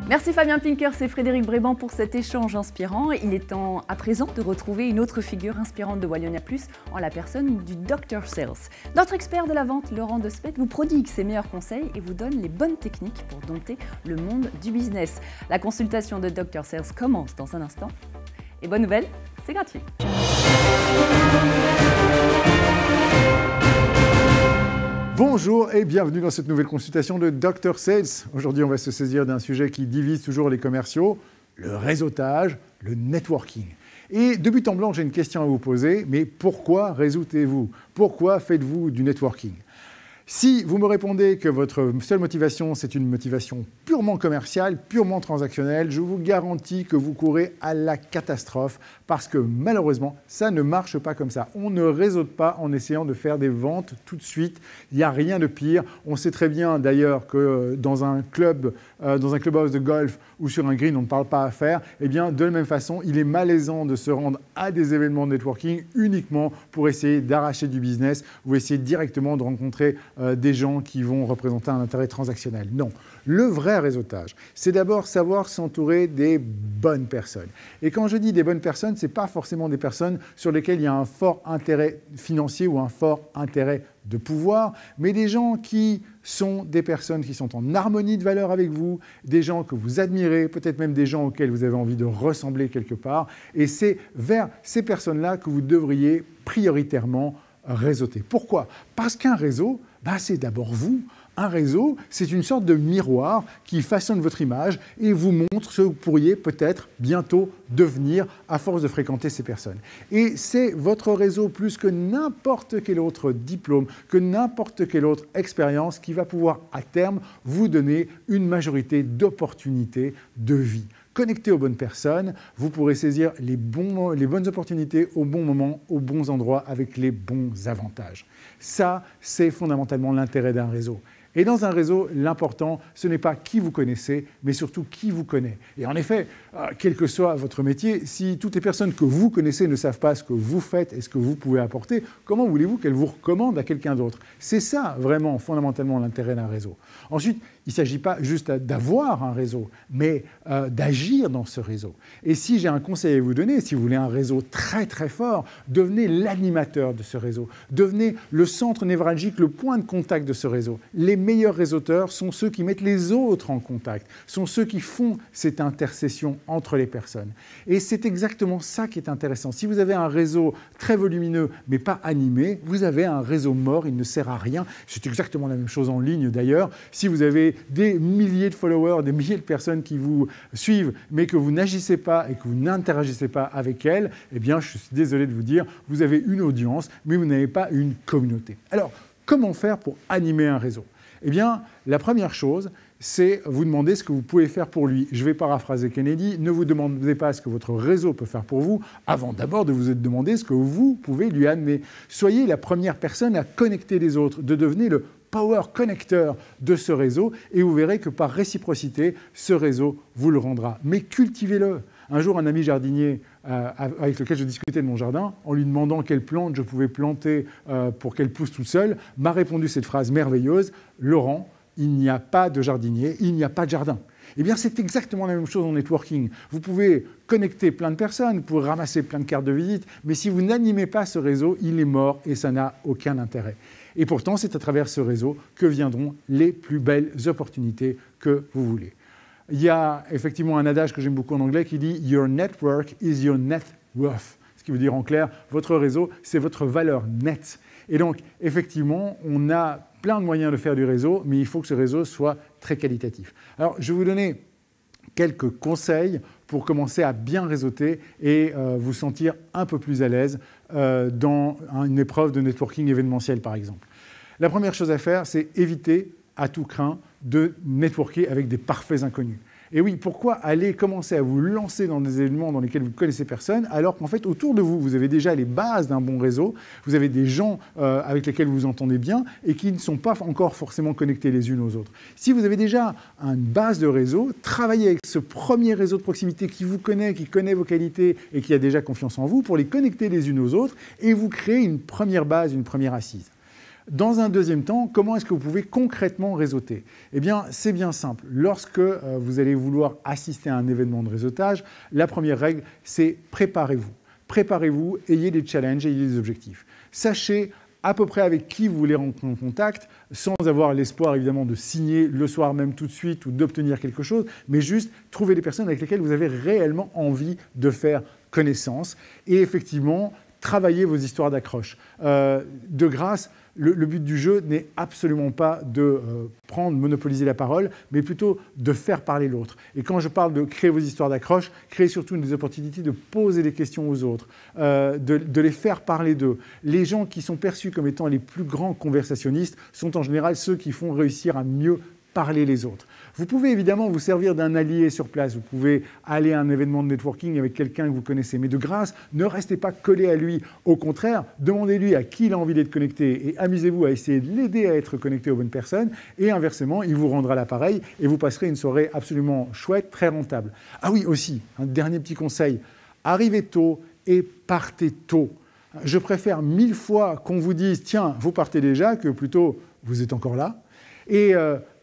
Merci Fabien Pinkers et Frédéric Bréban pour cet échange inspirant. Il est temps à présent de retrouver une autre figure inspirante de Wallonia Plus en la personne du Dr Sales. Notre expert de la vente, Laurent Despet, vous prodigue ses meilleurs conseils et vous donne les bonnes techniques pour dompter le monde du business. La consultation de Dr Sales commence dans un instant. Et bonne nouvelle, c'est gratuit. Bonjour et bienvenue dans cette nouvelle consultation de Dr Sales. Aujourd'hui, on va se saisir d'un sujet qui divise toujours les commerciaux, le réseautage, le networking. Et de but en blanc, j'ai une question à vous poser, mais pourquoi réseautez-vous? Pourquoi faites-vous du networking? Si vous me répondez que votre seule motivation, c'est une motivation purement commerciale, purement transactionnelle, je vous garantis que vous courez à la catastrophe parce que malheureusement, ça ne marche pas comme ça. On ne réseaute pas en essayant de faire des ventes tout de suite. Il n'y a rien de pire. On sait très bien d'ailleurs que dans un clubhouse de golf ou sur un green, on ne parle pas affaires. Eh bien, de la même façon, il est malaisant de se rendre à des événements de networking uniquement pour essayer d'arracher du business ou essayer directement de rencontrer des gens qui vont représenter un intérêt transactionnel. Non. Le vrai réseautage, c'est d'abord savoir s'entourer des bonnes personnes. Et quand je dis des bonnes personnes, ce n'est pas forcément des personnes sur lesquelles il y a un fort intérêt financier ou un fort intérêt de pouvoir, mais des gens qui sont des personnes qui sont en harmonie de valeur avec vous, des gens que vous admirez, peut-être même des gens auxquels vous avez envie de ressembler quelque part. Et c'est vers ces personnes-là que vous devriez prioritairement réseauter. Pourquoi? Parce qu'un réseau, c'est d'abord vous. Un réseau, c'est une sorte de miroir qui façonne votre image et vous montre ce que vous pourriez peut-être bientôt devenir à force de fréquenter ces personnes. Et c'est votre réseau plus que n'importe quel autre diplôme, que n'importe quelle autre expérience qui va pouvoir à terme vous donner une majorité d'opportunités de vie. Connecté aux bonnes personnes, vous pourrez saisir les bonnes opportunités au bon moment, aux bons endroits, avec les bons avantages. Ça, c'est fondamentalement l'intérêt d'un réseau. Et dans un réseau, l'important, ce n'est pas qui vous connaissez, mais surtout qui vous connaît. Et en effet, quel que soit votre métier, si toutes les personnes que vous connaissez ne savent pas ce que vous faites et ce que vous pouvez apporter, comment voulez-vous qu'elles vous recommandent à quelqu'un d'autre? C'est ça, vraiment, fondamentalement, l'intérêt d'un réseau. Ensuite, il ne s'agit pas juste d'avoir un réseau, mais d'agir dans ce réseau. Et si j'ai un conseil à vous donner, si vous voulez un réseau très très fort, devenez l'animateur de ce réseau. Devenez le centre névralgique, le point de contact de ce réseau. Les meilleurs réseauteurs sont ceux qui mettent les autres en contact, sont ceux qui font cette intercession entre les personnes. Et c'est exactement ça qui est intéressant. Si vous avez un réseau très volumineux, mais pas animé, vous avez un réseau mort, il ne sert à rien. C'est exactement la même chose en ligne d'ailleurs. Si vous avez des milliers de followers, des milliers de personnes qui vous suivent, mais que vous n'agissez pas et que vous n'interagissez pas avec elles, eh bien, je suis désolé de vous dire, vous avez une audience, mais vous n'avez pas une communauté. Alors, comment faire pour animer un réseau? Eh bien, la première chose, c'est vous demander ce que vous pouvez faire pour lui. Je vais paraphraser Kennedy, ne vous demandez pas ce que votre réseau peut faire pour vous, avant d'abord de vous demander ce que vous pouvez lui amener. Soyez la première personne à connecter les autres, de devenir le power connecteur de ce réseau, et vous verrez que par réciprocité, ce réseau vous le rendra. Mais cultivez-le. Un jour, un ami jardinier avec lequel je discutais de mon jardin, en lui demandant quelle plante je pouvais planter pour qu'elle pousse toute seule, m'a répondu cette phrase merveilleuse: « Laurent, il n'y a pas de jardinier, il n'y a pas de jardin. » Eh bien, c'est exactement la même chose en networking. Vous pouvez connecter plein de personnes, vous pouvez ramasser plein de cartes de visite, mais si vous n'animez pas ce réseau, il est mort et ça n'a aucun intérêt. Et pourtant, c'est à travers ce réseau que viendront les plus belles opportunités que vous voulez. Il y a effectivement un adage que j'aime beaucoup en anglais qui dit « Your network is your net worth », ce qui veut dire en clair, votre réseau, c'est votre valeur nette. Et donc, effectivement, on a plein de moyens de faire du réseau, mais il faut que ce réseau soit très qualitatif. Alors, je vais vous donner quelques conseils pour commencer à bien réseauter et vous sentir un peu plus à l'aise dans une épreuve de networking événementiel, par exemple. La première chose à faire, c'est éviter à tout craint de networker avec des parfaits inconnus. Et oui, pourquoi aller commencer à vous lancer dans des événements dans lesquels vous ne connaissez personne, alors qu'en fait, autour de vous, vous avez déjà les bases d'un bon réseau, vous avez des gens avec lesquels vous vous entendez bien et qui ne sont pas encore forcément connectés les unes aux autres. Si vous avez déjà une base de réseau, travaillez avec ce premier réseau de proximité qui vous connaît, qui connaît vos qualités et qui a déjà confiance en vous pour les connecter les unes aux autres et vous créez une première base, une première assise. Dans un deuxième temps, comment est-ce que vous pouvez concrètement réseauter? Eh bien, c'est bien simple. Lorsque vous allez vouloir assister à un événement de réseautage, la première règle, c'est préparez-vous. Préparez-vous, ayez des challenges, ayez des objectifs. Sachez à peu près avec qui vous voulez rentrer en contact, sans avoir l'espoir évidemment de signer le soir même tout de suite ou d'obtenir quelque chose, mais juste trouver des personnes avec lesquelles vous avez réellement envie de faire connaissance et effectivement travailler vos histoires d'accroche. De grâce, le but du jeu n'est absolument pas de monopoliser la parole, mais plutôt de faire parler l'autre. Et quand je parle de créer vos histoires d'accroche, créez surtout des opportunités de poser des questions aux autres, de les faire parler d'eux. Les gens qui sont perçus comme étant les plus grands conversationnistes sont en général ceux qui font réussir à mieux parler les autres. Vous pouvez évidemment vous servir d'un allié sur place, vous pouvez aller à un événement de networking avec quelqu'un que vous connaissez, mais de grâce, ne restez pas collé à lui. Au contraire, demandez-lui à qui il a envie d'être connecté et amusez-vous à essayer de l'aider à être connecté aux bonnes personnes et inversement, il vous rendra l'appareil et vous passerez une soirée absolument chouette, très rentable. Ah oui, aussi, un dernier petit conseil, arrivez tôt et partez tôt. Je préfère 1000 fois qu'on vous dise « tiens, vous partez déjà » que plutôt « vous êtes encore là ». Et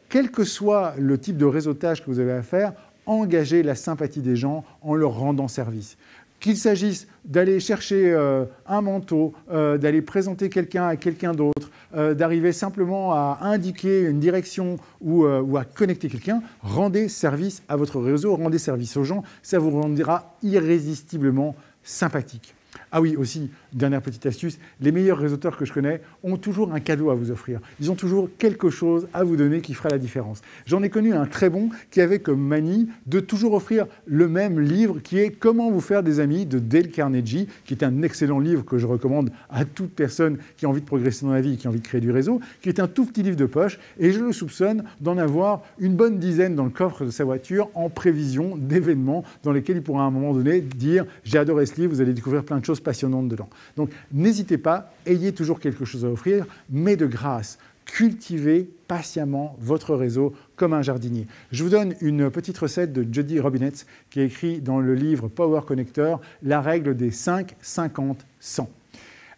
quel que soit le type de réseautage que vous avez à faire, engagez la sympathie des gens en leur rendant service. Qu'il s'agisse d'aller chercher un manteau, d'aller présenter quelqu'un à quelqu'un d'autre, d'arriver simplement à indiquer une direction ou à connecter quelqu'un, rendez service à votre réseau, rendez service aux gens, ça vous rendra irrésistiblement sympathique. Ah oui, aussi, dernière petite astuce, les meilleurs réseauteurs que je connais ont toujours un cadeau à vous offrir. Ils ont toujours quelque chose à vous donner qui fera la différence. J'en ai connu un très bon qui avait comme manie de toujours offrir le même livre qui est « Comment vous faire des amis » de Dale Carnegie, qui est un excellent livre que je recommande à toute personne qui a envie de progresser dans la vie et qui a envie de créer du réseau, qui est un tout petit livre de poche et je le soupçonne d'en avoir une bonne dizaine dans le coffre de sa voiture en prévision d'événements dans lesquels il pourra à un moment donné dire « J'ai adoré ce livre, vous allez découvrir plein de choses passionnantes dedans ». Donc, n'hésitez pas, ayez toujours quelque chose à offrir, mais de grâce, cultivez patiemment votre réseau comme un jardinier. Je vous donne une petite recette de Jody Robinett qui a écrit dans le livre Power Connector la règle des 5, 50, 100.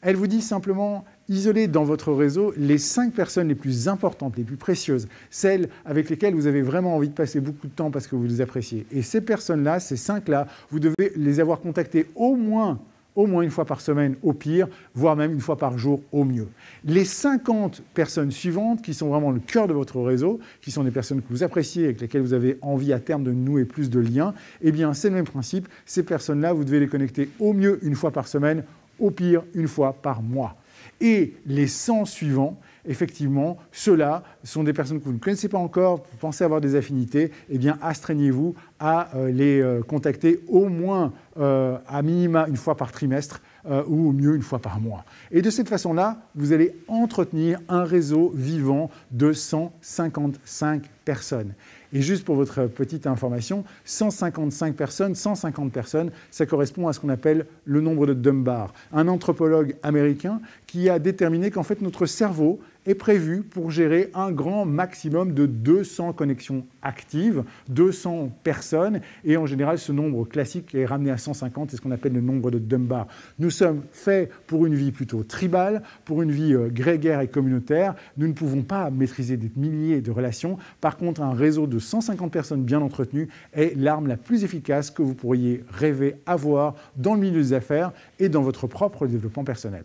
Elle vous dit simplement, isolez dans votre réseau les 5 personnes les plus importantes, les plus précieuses, celles avec lesquelles vous avez vraiment envie de passer beaucoup de temps parce que vous les appréciez. Et ces personnes-là, ces 5-là, vous devez les avoir contactées au moins une fois par semaine au pire, voire même une fois par jour au mieux. Les 50 personnes suivantes, qui sont vraiment le cœur de votre réseau, qui sont des personnes que vous appréciez, avec lesquelles vous avez envie à terme de nouer plus de liens, eh bien c'est le même principe. Ces personnes-là, vous devez les connecter au mieux une fois par semaine, au pire une fois par mois. Et les 100 suivants, effectivement, ceux-là sont des personnes que vous ne connaissez pas encore, vous pensez avoir des affinités, eh bien astreignez-vous à les contacter au moins à minima une fois par trimestre ou au mieux une fois par mois. Et de cette façon-là, vous allez entretenir un réseau vivant de 155 personnes. Et juste pour votre petite information, 155 personnes, 150 personnes, ça correspond à ce qu'on appelle le nombre de Dunbar, un anthropologue américain qui a déterminé qu'en fait notre cerveau est prévu pour gérer un grand maximum de 200 connexions actives, 200 personnes, et en général ce nombre classique est ramené à 150, c'est ce qu'on appelle le nombre de Dunbar. Nous sommes faits pour une vie plutôt tribale, pour une vie grégaire et communautaire, nous ne pouvons pas maîtriser des milliers de relations, par contre un réseau de 150 personnes bien entretenues est l'arme la plus efficace que vous pourriez rêver avoir dans le milieu des affaires et dans votre propre développement personnel.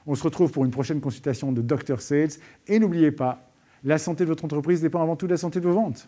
On se retrouve pour une prochaine consultation de Dr Sales et n'oubliez pas, la santé de votre entreprise dépend avant tout de la santé de vos ventes.